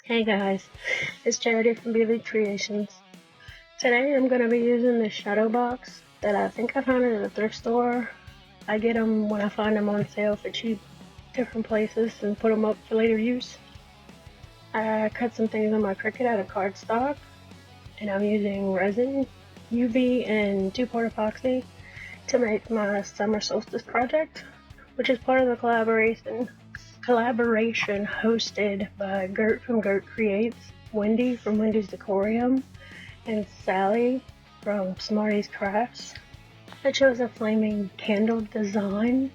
Hey guys, it's Charity from BB Creations. Today I'm going to be using this shadow box that I think I found it at a thrift store. I get them when I find them on sale for cheap, different places, and put them up for later use. I cut some things on my Cricut out of cardstock, and I'm using resin, UV, and 2-part epoxy to make my Summer Solstice project, which is part of the collaboration hosted by Gert from Gert Creates, Wendy from Wendy's Decorium, and Sally from Smarties Crafts. I chose a flaming candle design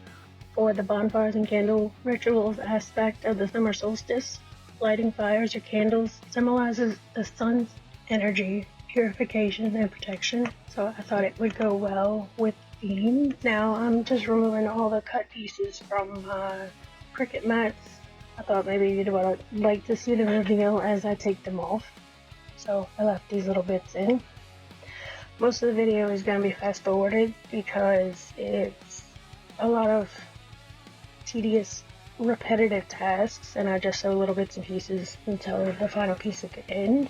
for the bonfires and candle rituals aspect of the summer solstice. Lighting fires or candles symbolizes the sun's energy, purification, and protection, so I thought it would go well with the theme. Now I'm just removing all the cut pieces from my Cricut mats. I thought maybe you'd like to see the reveal as I take them off, so I left these little bits in. Most of the video is going to be fast forwarded because it's a lot of tedious, repetitive tasks, and I just sew little bits and pieces until the final piece at the end.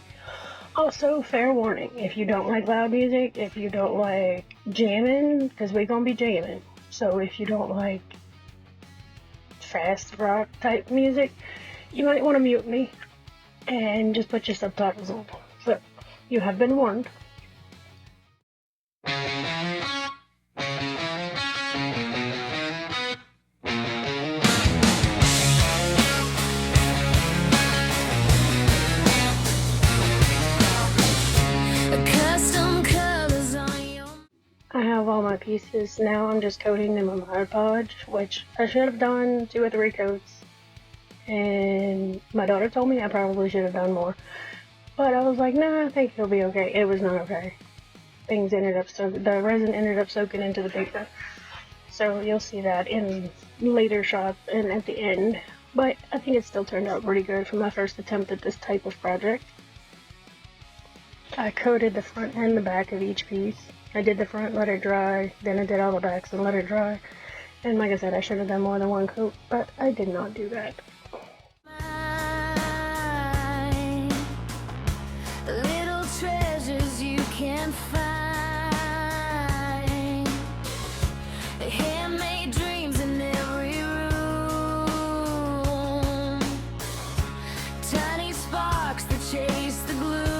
Also, fair warning, if you don't like loud music, if you don't like jamming, because we're going to be jamming, so if you don't like fast rock type music, you might want to mute me and just put your subtitles on. So, you have been warned. I have all my pieces. Now I'm just coating them with Mod Podge, which I should have done 2 or 3 coats. And my daughter told me I probably should have done more. But I was like, nah, I think it'll be okay. It was not okay. The resin ended up soaking into the paper. So you'll see that in later shots and at the end. But I think it still turned out pretty good for my first attempt at this type of project. I coated the front and the back of each piece. I did the front, let it dry, then I did all the backs and let it dry. And like I said, I should have done more than 1 coat, but I did not do that. The little treasures you can find, the handmade dreams in every room, tiny sparks that chase the gloom.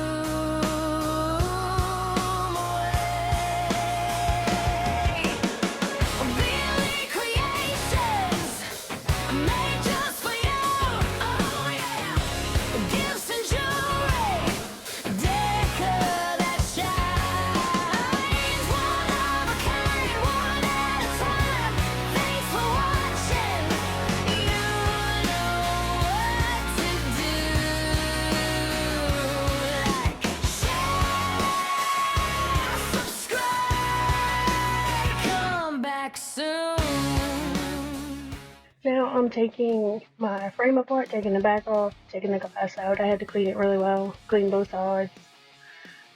Now I'm taking my frame apart, taking the back off, taking the glass out. I had to clean it really well, clean both sides.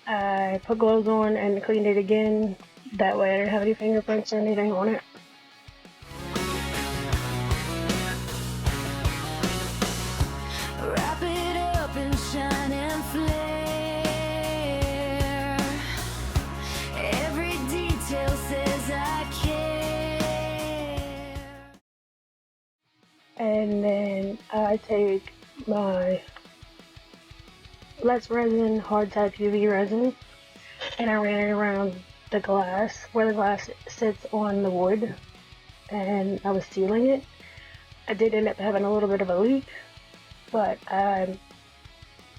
I put gloves on and cleaned it again. That way I didn't have any fingerprints or anything on it. Wrap it up in shine and flare. Every detail says I care. And then I take my less resin, hard type UV resin, and I ran it around the glass, where the glass sits on the wood, and I was sealing it. I did end up having a little bit of a leak, but I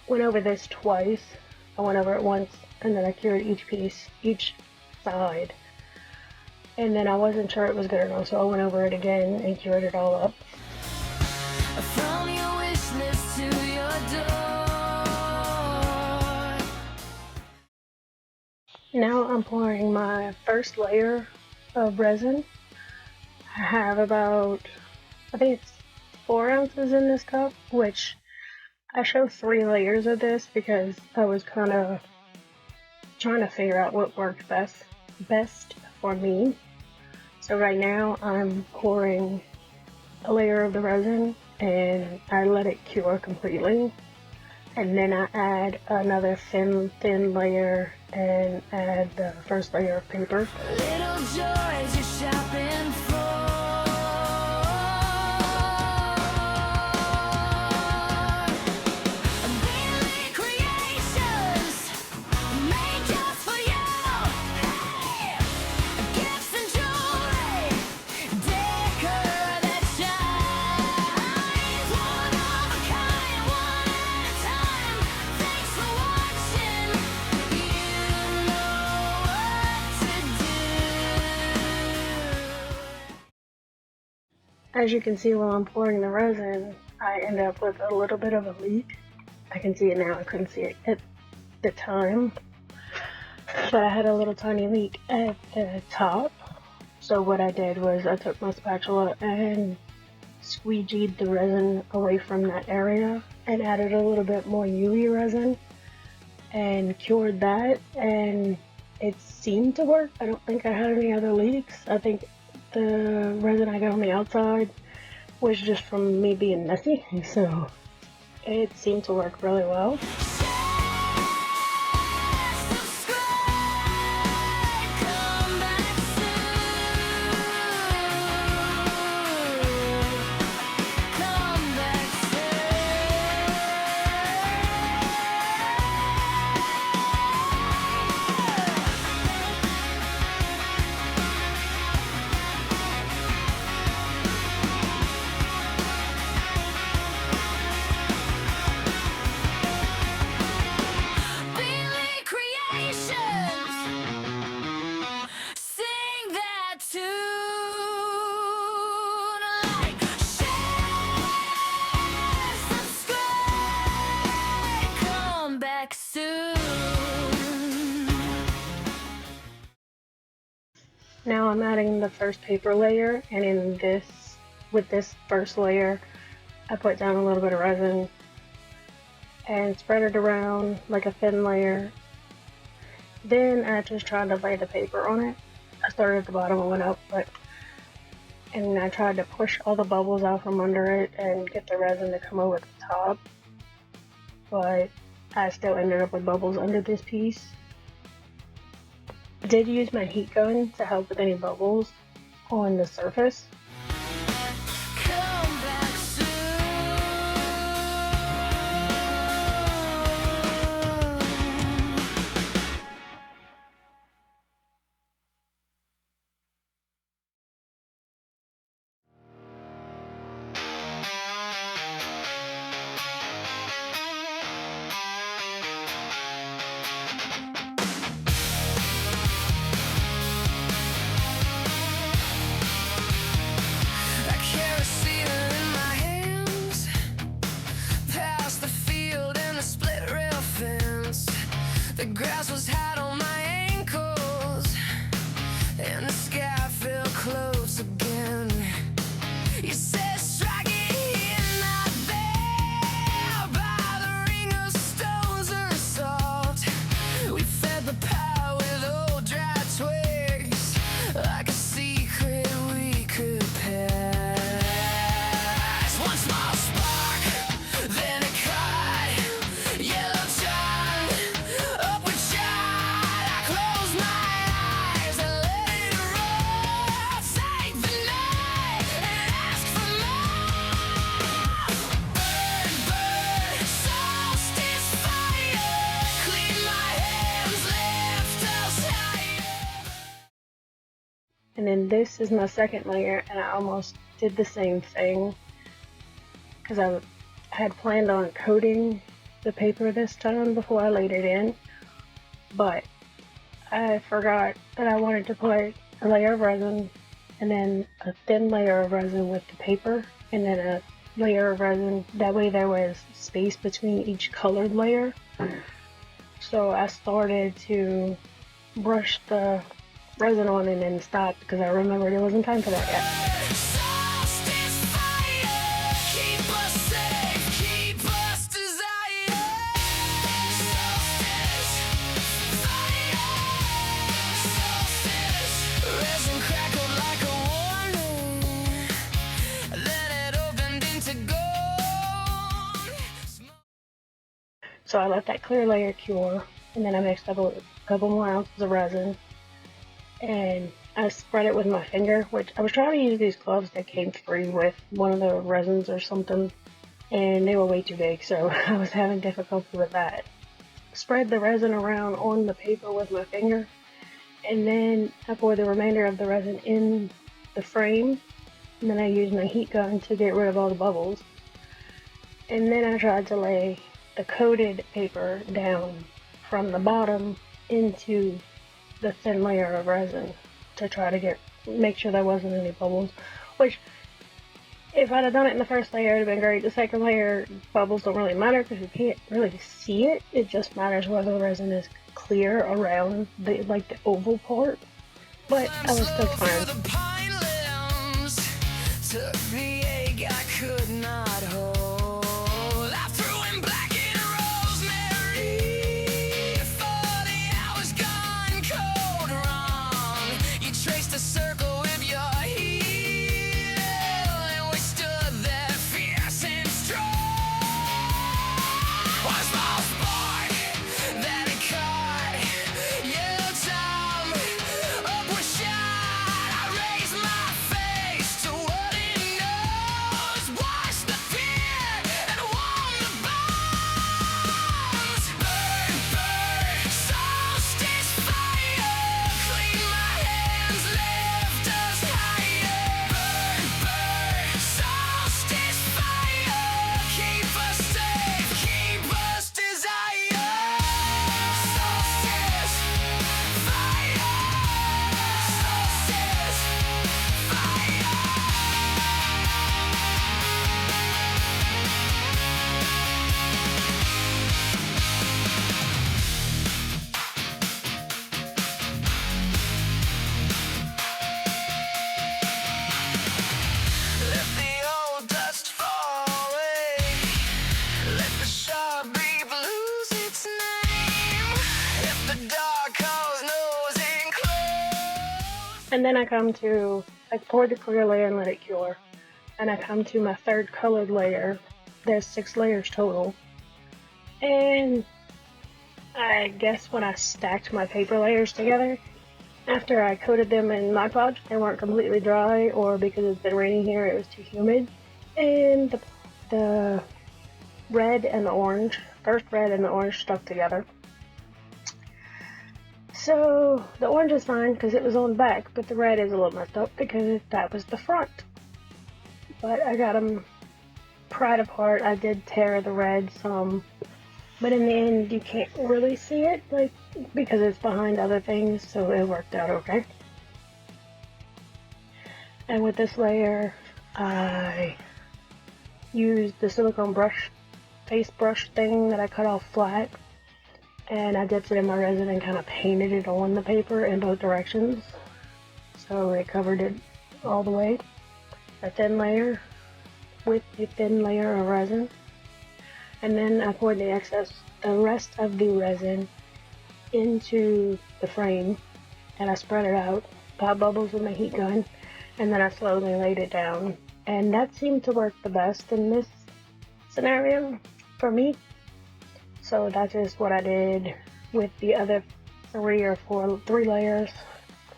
went over this twice. I went over it once, and then I cured each piece, each side. And then I wasn't sure it was good enough, so I went over it again and cured it all up. From your wish list to your door. Now I'm pouring my first layer of resin. I have about, I think it's 4 ounces in this cup, which I show 3 layers of this because I was kind of trying to figure out what worked best for me. So right now I'm pouring a layer of the resin and I let it cure completely. and then I add another thin layer and add the first layer of paper. Little joys you're shopping for. Daily creations made just for you. Hey! Gifts and jewelry, decor that shines. One of a kind, one at a time. Thanks for watching. You know what to do. As you can see, while I'm pouring the resin, I end up with a little bit of a leak. I can see it now, I couldn't see it at the time. But I had a little tiny leak at the top. So what I did was I took my spatula and squeegeed the resin away from that area and added a little bit more UV resin and cured that, and it seemed to work. I don't think I had any other leaks. I think the resin I got on the outside was just from me being messy, so it seemed to work really well. Now I'm adding the first paper layer, and with this first layer, I put down a little bit of resin and spread it around like a thin layer. Then I just tried to lay the paper on it. I started at the bottom and went up, and I tried to push all the bubbles out from under it and get the resin to come over the top. But I still ended up with bubbles under this piece. I did use my heat gun to help with any bubbles on the surface. The grass was hot on my ankles, and the sky felt close again. You said strike it not there by the ring of stones or salt. We fed the pie with old dry twigs, like a secret we could pass. One small spark, then it caught yellow tongue. And then this is my second layer, and I almost did the same thing because I had planned on coating the paper this time before I laid it in, but I forgot that I wanted to put a layer of resin and then a thin layer of resin with the paper and then a layer of resin. That way there was space between each colored layer. So I started to brush the resin on and then stopped because I remembered it wasn't time for that yet. So I let that clear layer cure, and then I mixed up a couple more ounces of resin, and I spread it with my finger, which I was trying to use these gloves that came free with one of the resins or something, and they were way too big, so I was having difficulty with that. Spread the resin around on the paper with my finger, and then I poured the remainder of the resin in the frame, and then I used my heat gun to get rid of all the bubbles. And then I tried to lay the coated paper down from the bottom into the thin layer of resin to try to make sure there wasn't any bubbles, which if I'd have done it in the first layer, it would have been great. The second layer, bubbles don't really matter because you can't really see it. It just matters whether the resin is clear around the oval part. But I was still fine. And then I poured the clear layer and let it cure. And I come to my third colored layer. There's 6 layers total. And I guess when I stacked my paper layers together, after I coated them in Mod Podge, they weren't completely dry, or because it's been raining here, it was too humid. And the red and the orange, first red and the orange stuck together. So the orange is fine because it was on the back, but the red is a little messed up because that was the front. But I got them pried apart. I did tear the red some, but in the end you can't really see it because it's behind other things, so it worked out okay. And with this layer, I used the silicone face brush thing that I cut off flat. And I dipped it in my resin and kind of painted it on the paper in both directions. So it covered it all the way. A thin layer with a thin layer of resin. And then I poured the rest of the resin into the frame. And I spread it out, popped bubbles with my heat gun, and then I slowly laid it down. And that seemed to work the best in this scenario for me. So that's just what I did with the other 3 layers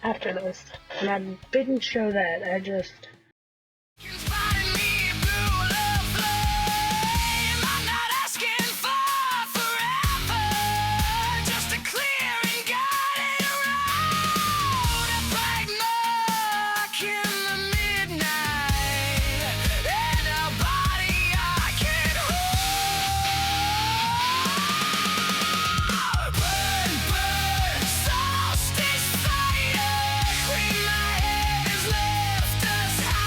after this. And I didn't show that, I just... Solstice fire, clean my hands, lift us high.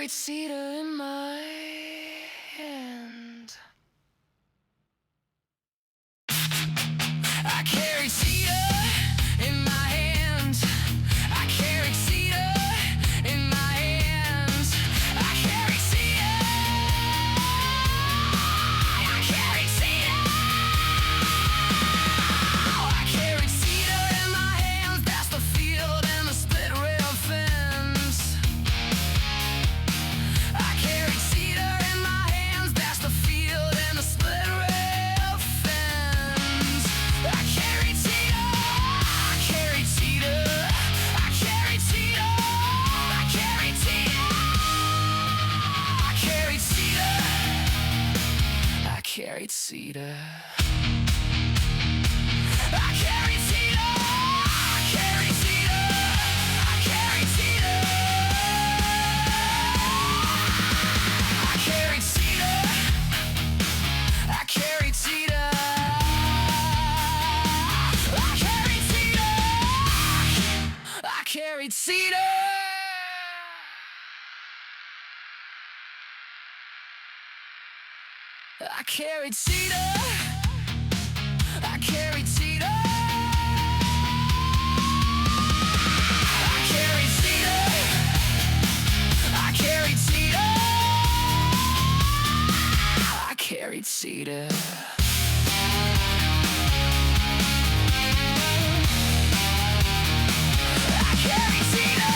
carried cedar in my hand. I carried cedar in my hands. I carried cedar in my hands. I carried cedar. I carried cedar. I carried cedar in my hands past the field and the split rail fence. I carried cedar in my hands past the field and the split rail fence. I carried cedar. I carried cedar. I carried cedar. I carried cedar. I carried cedar. I carried cedar. I carried cedar. I carried cedar. I carried cedar. I carried cedar. I carried cedar. I carried cedar. I carried cedar. I carried cedar. I carried cedar. I carried cedar. I carried cedar. I carried cedar. I carried cedar.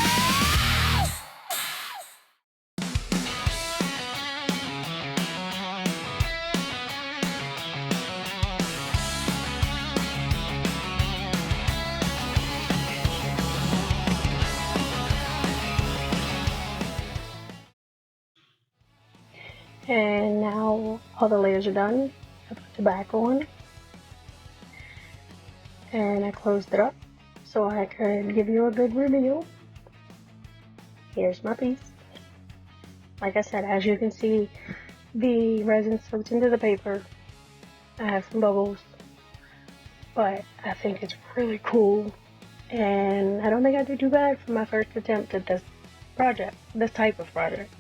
And now all the layers are done. I put the back on and I closed it up so I could give you a good review. Here's my piece. Like I said, as you can see, the resin soaks into the paper. I have some bubbles, but I think it's really cool, and I don't think I did too bad for my first attempt at this project, this type of project.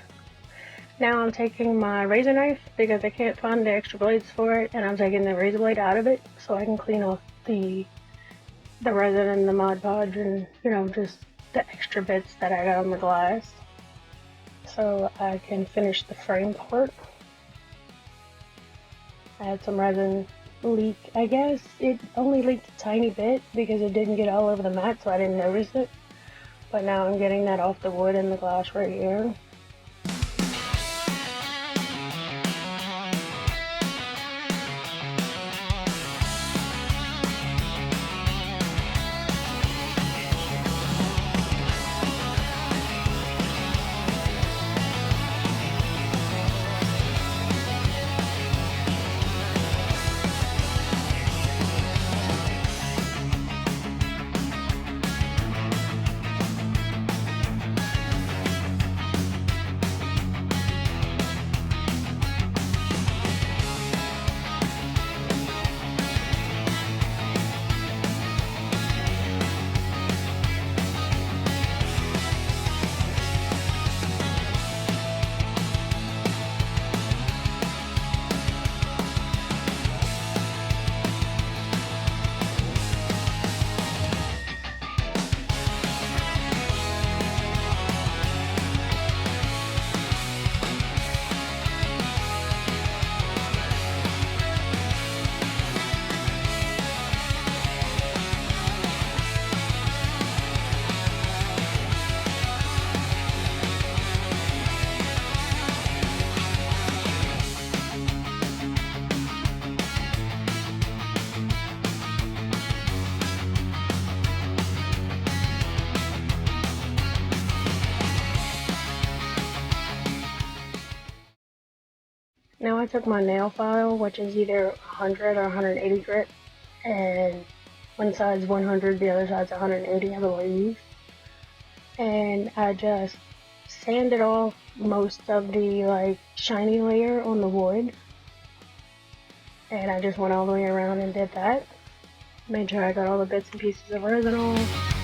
Now I'm taking my razor knife because I can't find the extra blades for it, and I'm taking the razor blade out of it so I can clean off the resin and the Mod Podge and, you know, just the extra bits that I got on the glass, so I can finish the frame part. I had some resin leak. I guess it only leaked a tiny bit because it didn't get all over the mat, so I didn't notice it. But now I'm getting that off the wood and the glass right here. Now I took my nail file, which is either 100 or 180 grit, and one side's 100, the other side's 180, I believe. And I just sanded off most of the shiny layer on the wood. And I just went all the way around and did that. Made sure I got all the bits and pieces of resin off.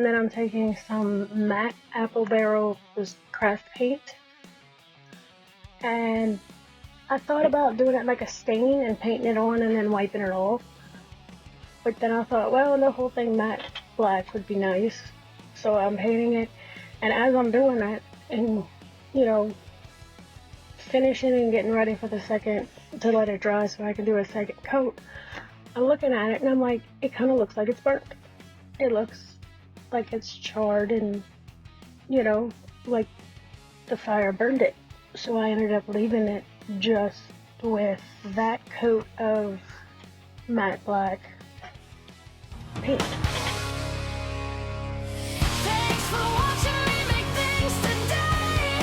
And then I'm taking some matte apple barrel craft paint. And I thought about doing it like a stain and painting it on and then wiping it off. But then I thought, well, the whole thing matte black would be nice. So I'm painting it. And as I'm doing that and, you know, finishing and getting ready for the second, to let it dry so I can do a second coat, I'm looking at it and I'm like, it kind of looks like it's burnt. It looks like it's charred and, you know, like the fire burned it. So I ended up leaving it just with that coat of matte black paint. Thanks for watching me make things today.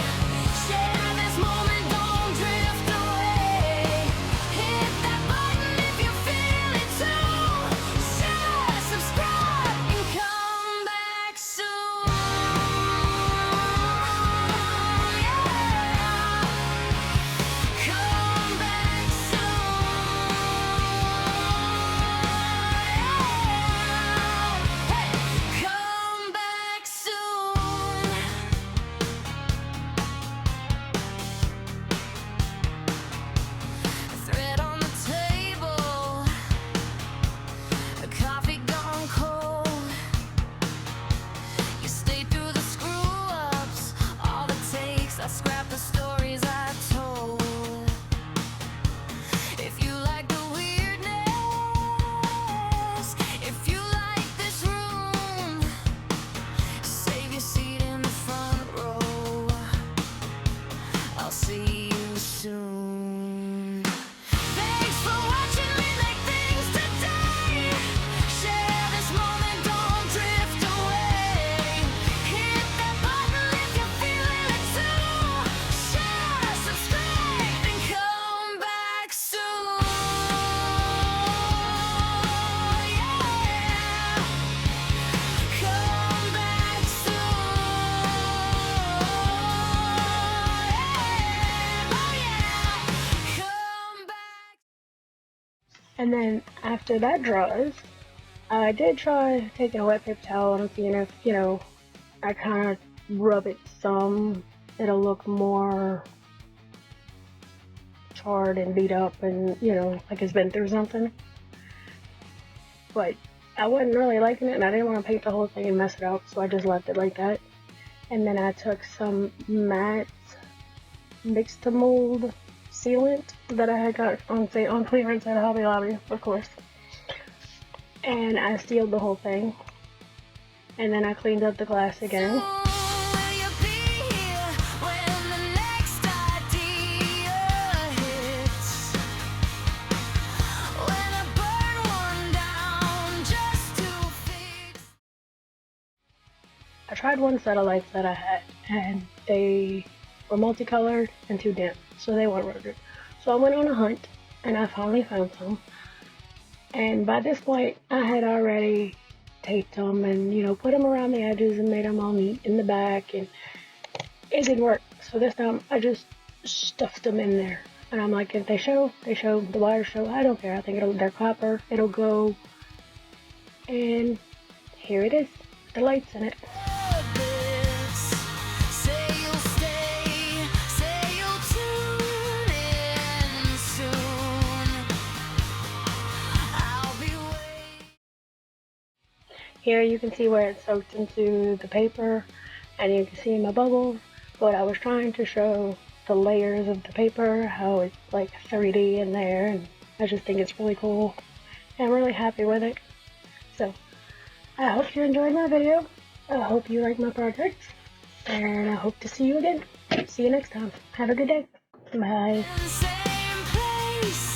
Share this moment, don't drift away. Hit that button if you feel it too. Share, subscribe, and come back soon. Yeah. Come back soon. Hey, come back soon. Thread on the table, a coffee gone cold. You stay through the screw-ups, all it takes, I scrap the stories I told. If you like the weirdness, if you like this room, save your seat in the front row. I'll see you soon. Thanks for watching me make things today. Share this moment, don't drift away. Hit that button if you're feeling it too. Share, subscribe, and come back soon. Yeah. Come back soon. Oh yeah. Come back. And then after that dries, I did try taking a wet paper towel and seeing if, you know, I kind of rub it some, it'll look more charred and beat up and, you know, like it's been through something. But I wasn't really liking it and I didn't want to paint the whole thing and mess it up, so I just left it like that. And then I took some matte mixed to mold sealant that I had got on clearance at Hobby Lobby, of course. And I sealed the whole thing. And then I cleaned up the glass again. Will you be here when the next idea hits? When I burn one down just to fix. I tried one set of lights that I had, and they were multicolored and too dim, so they weren't working. So I went on a hunt, and I finally found some. And by this point, I had already taped them and, you know, put them around the edges and made them all neat in the back, and it didn't work. So this time, I just stuffed them in there. And I'm like, if they show, they show, the wires show, I don't care. I think they're copper, it'll go. And here it is, the lights in it. Say you'll stay, say you'll tune in soon. I'll be waiting. Here you can see where it's soaked into the paper, and you can see my bubbles. But I was trying to show the layers of the paper, how it's like 3D in there, and I just think it's really cool. And I'm really happy with it. So, I hope you enjoyed my video. I hope you like my projects. And I hope to see you again. See you next time. Have a good day. Bye. Same place.